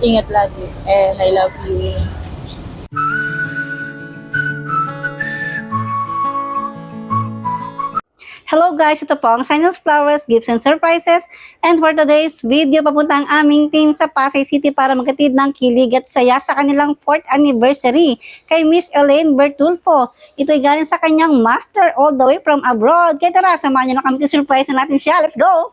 Ingat lagi. And I love you. Hello guys, ito po ang Sinus Flowers, Gifts and Surprises. And for today's video, papunta ang aming team sa Pasay City para magkatid ng kilig at saya sa kanilang 4th anniversary kay Miss Elaine Bertulfo. Ito'y galing sa kanyang master all the way from abroad. Kaya tara, samahan nyo na kami surprise na natin siya. Let's go!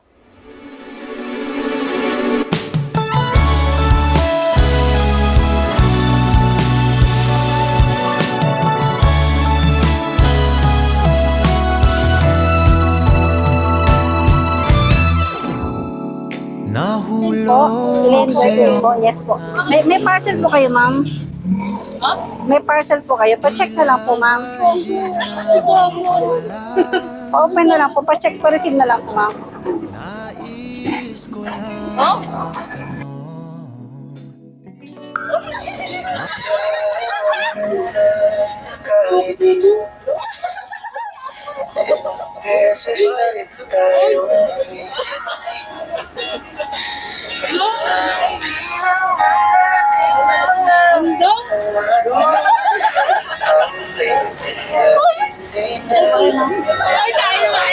Nahulog sa'yo. Yes po. May parcel po kayo, ma'am? May parcel po kayo. Pa-check na lang po, ma'am. Pa-open na lang po. Pa-check, pa-receive na lang po, ma'am. Nais ko lang beses na rin tayo Ay, tayo ba?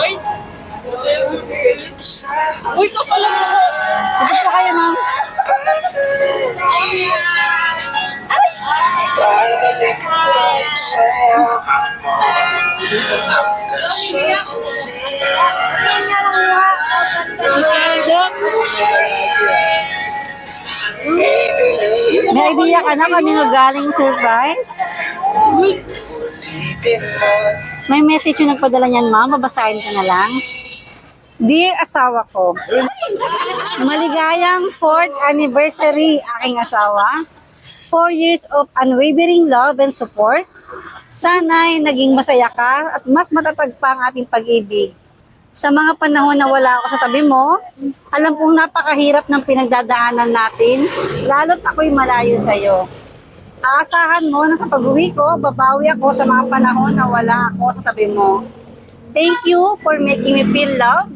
Uy! Uy, kapala mo! Ano po kayo, ma'am? babalik ulit sa'yo hanggang sa May idea ka na kanino galing surprise? ulitin mo. May message yung nagpadala niyan, ma'am. Babasahin ko na lang. Dear asawa ko, maligayang 4th anniversary aking asawa. 4 years of unwavering love and support. Sana'y naging masaya ka at mas matatag pa ang ating pag-ibig. Sa mga panahon na wala ako sa tabi mo, alam kong napakahirap ng pinagdadaanan natin, lalo't ako'y malayo sa'yo. Aasahan mo na sa pag-uwi ko, babawi ako sa mga panahon na wala ako sa tabi mo. Thank you for making me feel loved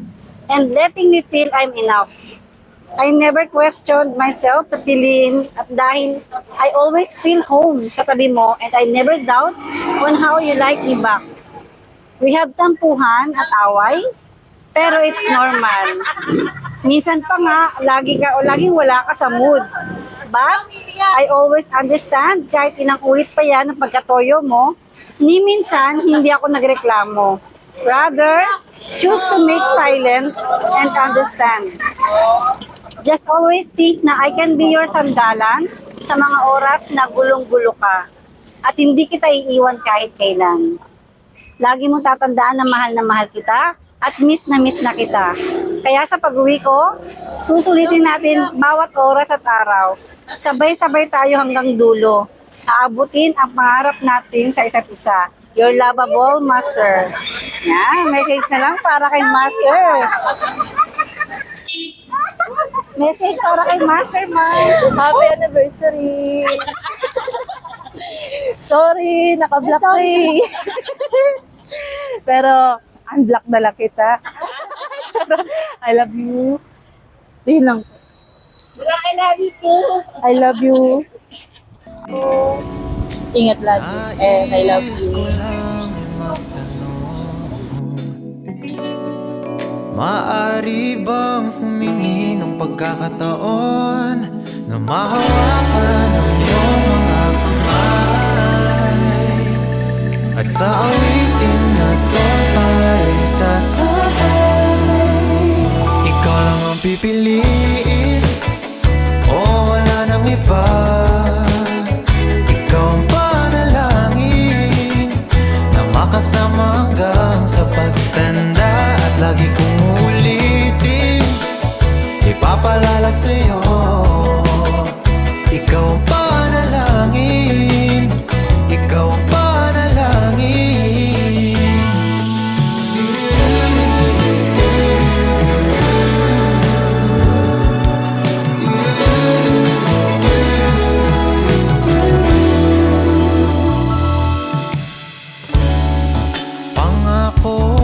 and letting me feel I'm enough. I never questioned myself to piliin at dahil I always feel home sa tabi mo and I never doubt on how you like me back. We have tampuhan at away, pero it's normal. Minsan pa nga, laging wala ka sa mood. But I always understand kahit ilang ulit pa yan ang pagkatoyo mo, ni minsan hindi ako nagreklamo. Rather, choose to make silent and understand. Just always think na I can be your sandalan sa mga oras na gulong-gulo ka at hindi kita iiwan kahit kailan. Lagi mong tatandaan na mahal kita at miss na kita. Kaya sa pag-uwi ko, susulitin natin bawat oras at araw. Sabay-sabay tayo hanggang dulo. Aabutin ang pangarap natin sa isa't isa. Your lovable master. Yan, message na lang para kay master. Message para kay master, ma'am. Happy anniversary! Sorry, naka-block ko eh. Pero, unblock na lang kita. I love you. Yun lang. I love you too. I love you. Ingat lagi. And I love Nais ko you. lang ay magtanong, maaari bang humingi ng pagkakataon na mahawakan ang iyong mga kamay at sa awitin na to ay sasabay. Ikaw lang ang pipiliin o wala nang iba. Ikaw ang panalangin na makasama hanggang sa pagtanda at lagi kong uulitin, ipapalala sa'yo. Ikaw ang panalangin, ikaw ang panalangin. Pangako